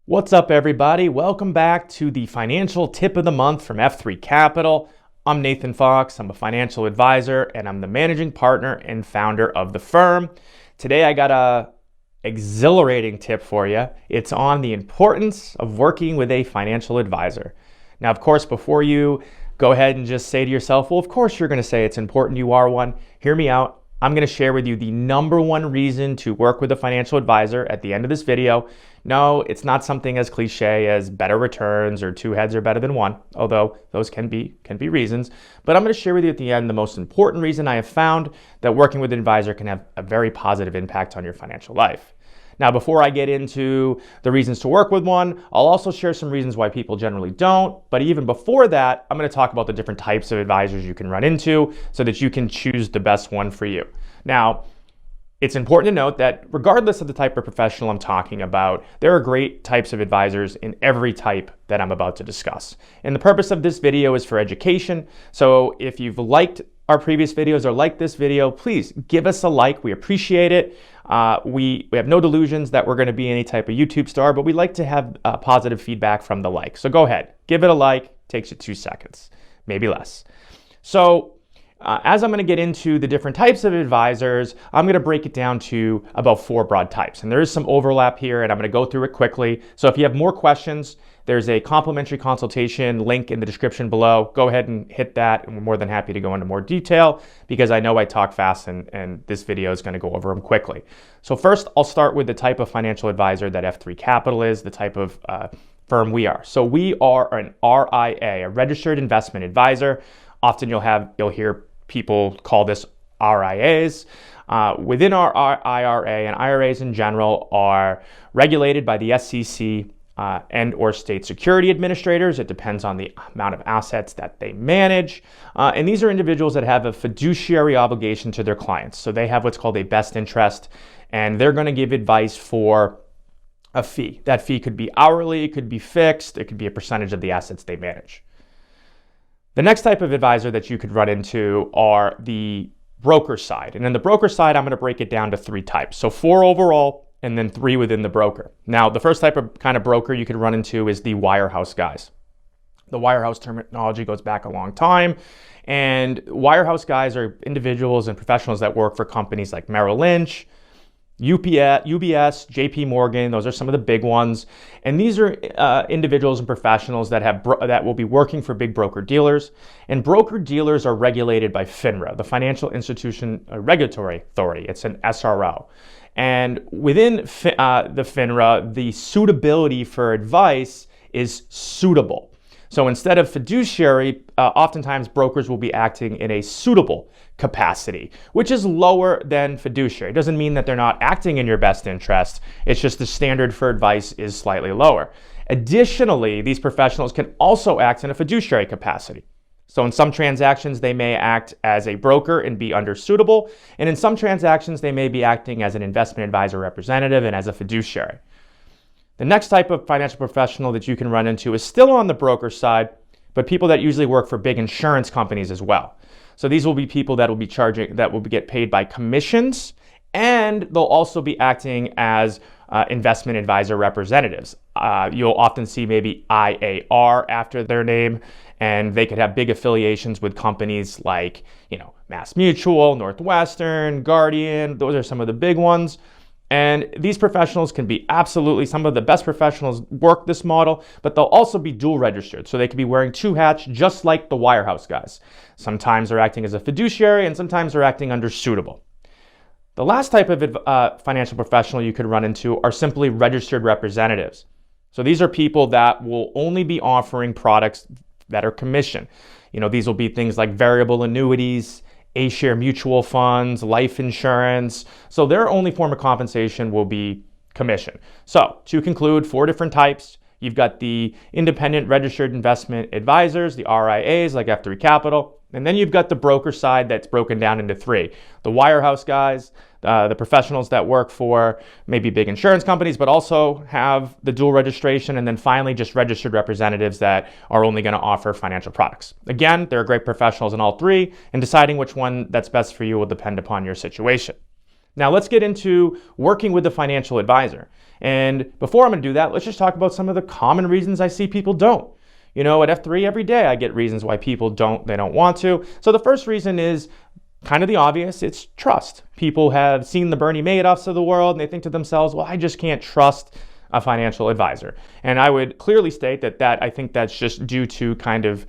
What's up, everybody? Welcome back to the financial tip of the month from F3 Capital. I'm Nathan Fox. I'm a financial advisor and I'm the managing partner and founder of the firm. Today, I got a exhilarating tip for you. It's on the importance of working with a financial advisor. Now, of course, before you go ahead and just say to yourself, well, of course you're going to say it's important, you are one. Hear me out. I'm going to share with you the number one reason to work with a financial advisor at the end of this video. No, it's not something as cliche as better returns or two heads are better than one, although those can be reasons. But I'm going to share with you at the end the most important reason I have found that working with an advisor can have a very positive impact on your financial life. Now, before I get into the reasons to work with one, I'll also share some reasons why people generally don't. But even before that, I'm going to talk about the different types of advisors you can run into so that you can choose the best one for you. Now, it's important to note that regardless of the type of professional I'm talking about, there are great types of advisors in every type that I'm about to discuss. And the purpose of this video is for education. So if you've liked our previous videos or like this video, please give us a like. We appreciate it. We have no delusions that we're going to be any type of YouTube star, but we like to have positive feedback from the like. So go ahead, give it a like. Takes you 2 seconds, maybe less. So as I'm going to get into the different types of advisors, I'm going to break it down to about 4 broad types. And there is some overlap here, and I'm going to go through it quickly. So if you have more questions, there's a complimentary consultation link in the description below. Go ahead and hit that, and we're more than happy to go into more detail because I know I talk fast and this video is going to go over them quickly. So first, I'll start with the type of financial advisor that F3 Capital is, the type of firm we are. So we are an RIA, a registered investment advisor. Often you'll hear people call this RIAs. Within our IRA, and IRAs in general are regulated by the SEC and or state security administrators. It depends on the amount of assets that they manage. And these are individuals that have a fiduciary obligation to their clients. So they have what's called a best interest, and they're going to give advice for a fee. That fee could be hourly, it could be fixed, it could be a percentage of the assets they manage. The next type of advisor that you could run into are the broker side. And in the broker side, I'm going to break it down to 3 types. So 4 overall, and then 3 within the broker. Now, the first type of kind of broker you could run into is the wirehouse guys. The wirehouse terminology goes back a long time. And wirehouse guys are individuals and professionals that work for companies like Merrill Lynch, UBS, JP Morgan. Those are some of the big ones. And these are individuals and professionals that will be working for big broker dealers. And broker dealers are regulated by FINRA, the Financial Institution Regulatory Authority. It's an SRO. And within the FINRA, the suitability for advice is suitable. So instead of fiduciary, oftentimes brokers will be acting in a suitable capacity, which is lower than fiduciary. It doesn't mean that they're not acting in your best interest. It's just the standard for advice is slightly lower. Additionally, these professionals can also act in a fiduciary capacity. So in some transactions, they may act as a broker and be under suitable. And in some transactions, they may be acting as an investment advisor representative and as a fiduciary. The next type of financial professional that you can run into is still on the broker side, but people that usually work for big insurance companies as well. So these will be people that will get paid by commissions, and they'll also be acting as investment advisor representatives. You'll often see maybe IAR after their name, and they could have big affiliations with companies like, Mass Mutual, Northwestern, Guardian. Those are some of the big ones. And these professionals can be absolutely, some of the best professionals work this model, but they'll also be dual registered. So they could be wearing 2 hats, just like the wirehouse guys. Sometimes they're acting as a fiduciary and sometimes they're acting under suitable. The last type of financial professional you could run into are simply registered representatives. So these are people that will only be offering products that are commission. These will be things like variable annuities, A-share mutual funds, life insurance. So their only form of compensation will be commission. So to conclude, 4 different types. You've got the independent registered investment advisors, the RIAs like F3 Capital. And then you've got the broker side that's broken down into 3. The wirehouse guys, the professionals that work for maybe big insurance companies, but also have the dual registration. And then finally, just registered representatives that are only going to offer financial products. Again, there are great professionals in all 3, and deciding which one that's best for you will depend upon your situation. Now let's get into working with a financial advisor. And before I'm going to do that, let's just talk about some of the common reasons I see people don't. At F3 every day, I get reasons why people don't want to. So the first reason is kind of the obvious. It's trust. People have seen the Bernie Madoffs of the world and they think to themselves, well, I just can't trust a financial advisor. And I would clearly state that I think that's just due to kind of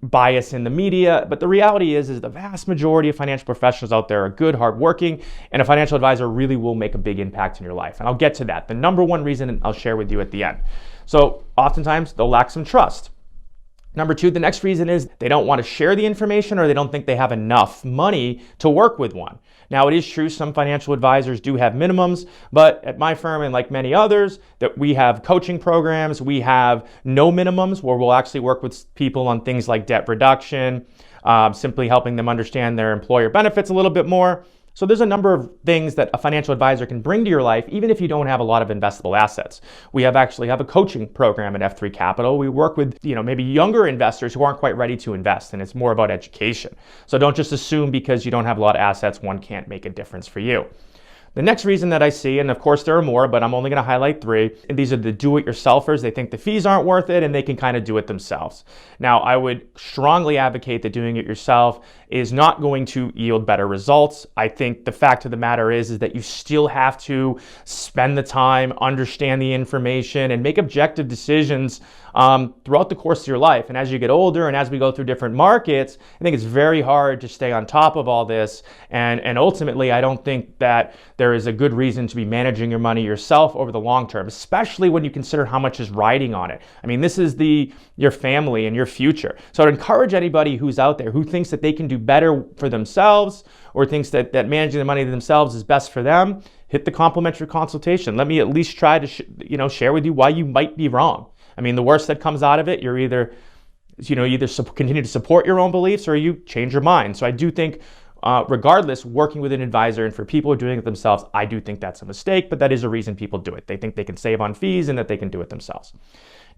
bias in the media. But the reality is the vast majority of financial professionals out there are good, hardworking, and a financial advisor really will make a big impact in your life. And I'll get to that. The number one reason I'll share with you at the end. So oftentimes they'll lack some trust. Number two, the next reason is they don't want to share the information or they don't think they have enough money to work with one. Now, it is true some financial advisors do have minimums, but at my firm and like many others, that we have coaching programs, we have no minimums where we'll actually work with people on things like debt reduction, simply helping them understand their employer benefits a little bit more. So there's a number of things that a financial advisor can bring to your life, even if you don't have a lot of investable assets. We actually have a coaching program at F3 Capital. We work with, maybe younger investors who aren't quite ready to invest, and it's more about education. So don't just assume because you don't have a lot of assets, one can't make a difference for you. The next reason that I see, and of course there are more, but I'm only going to highlight three, and these are the do-it-yourselfers. They think the fees aren't worth it and they can kind of do it themselves. Now, I would strongly advocate that doing it yourself is not going to yield better results. I think the fact of the matter is that you still have to spend the time, understand the information, and make objective decisions throughout the course of your life. And as you get older and as we go through different markets, I think it's very hard to stay on top of all this. And ultimately, I don't think that there is a good reason to be managing your money yourself over the long term, especially when you consider how much is riding on it. I mean, this is your family and your future. So I'd encourage anybody who's out there who thinks that they can do better for themselves or thinks that managing the money themselves is best for them, hit the complimentary consultation. Let me at least try to share with you why you might be wrong. I mean, the worst that comes out of it, you're either continue to support your own beliefs or you change your mind. So I do think, regardless, working with an advisor, and for people who are doing it themselves, I do think that's a mistake, but that is a reason people do it. They think they can save on fees and that they can do it themselves.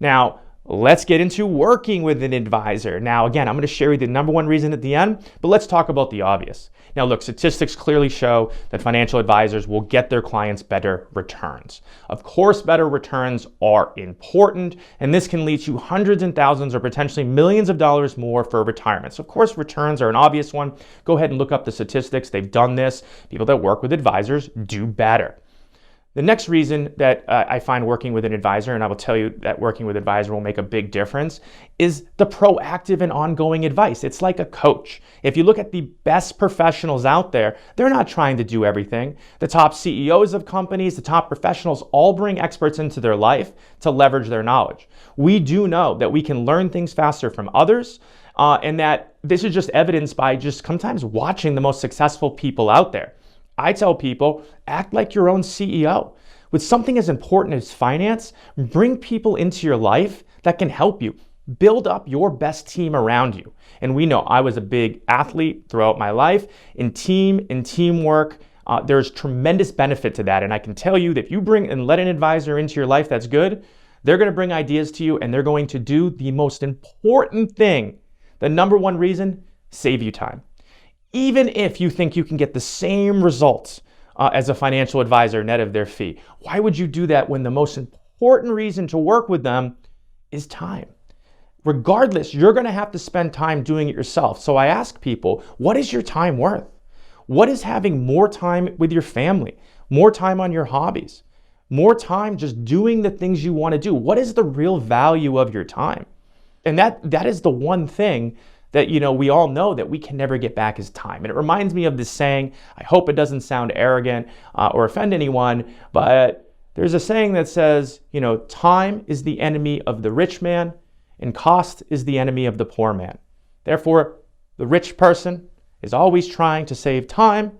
Now, let's get into working with an advisor. Now, again, I'm going to share with you the number one reason at the end, but let's talk about the obvious. Now, look, statistics clearly show that financial advisors will get their clients better returns. Of course, better returns are important, and this can lead to hundreds and thousands or potentially millions of dollars more for retirement. So, of course, returns are an obvious one. Go ahead and look up the statistics. They've done this. People that work with advisors do better. The next reason that I find working with an advisor, and I will tell you that working with an advisor will make a big difference, is the proactive and ongoing advice. It's like a coach. If you look at the best professionals out there, they're not trying to do everything. The top CEOs of companies, the top professionals all bring experts into their life to leverage their knowledge. We do know that we can learn things faster from others, and that this is just evidenced by just sometimes watching the most successful people out there. I tell people, act like your own CEO. With something as important as finance, bring people into your life that can help you. Build up your best team around you. And we know I was a big athlete throughout my life. In teamwork, there's tremendous benefit to that. And I can tell you that if you bring and let an advisor into your life that's good, they're going to bring ideas to you and they're going to do the most important thing. The number one reason, save you time. Even if you think you can get the same results as a financial advisor net of their fee, why would you do that when the most important reason to work with them is time? Regardless, you're going to have to spend time doing it yourself. So I ask people, what is your time worth? What is having more time with your family, more time on your hobbies, more time just doing the things you want to do? What is the real value of your time? And that is the one thing that we all know that we can never get back is time. And it reminds me of this saying, I hope it doesn't sound arrogant or offend anyone, but there's a saying that says, time is the enemy of the rich man and cost is the enemy of the poor man. Therefore, the rich person is always trying to save time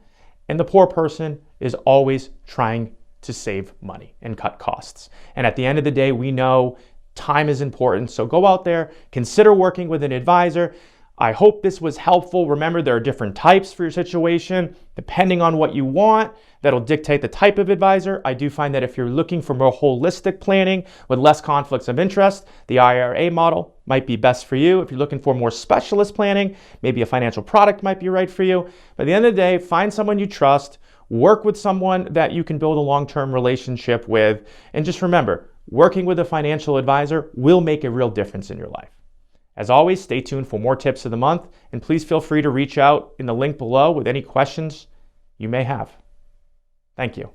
and the poor person is always trying to save money and cut costs. And at the end of the day, we know time is important. So go out there, consider working with an advisor. I hope this was helpful. Remember, there are different types for your situation. Depending on what you want, that'll dictate the type of advisor. I do find that if you're looking for more holistic planning with less conflicts of interest, the IRA model might be best for you. If you're looking for more specialist planning, maybe a financial product might be right for you. But at the end of the day, find someone you trust, Work with someone that you can build a long-term relationship with. And just remember, working with a financial advisor will make a real difference in your life. As always, stay tuned for more tips of the month, and please feel free to reach out in the link below with any questions you may have. Thank you.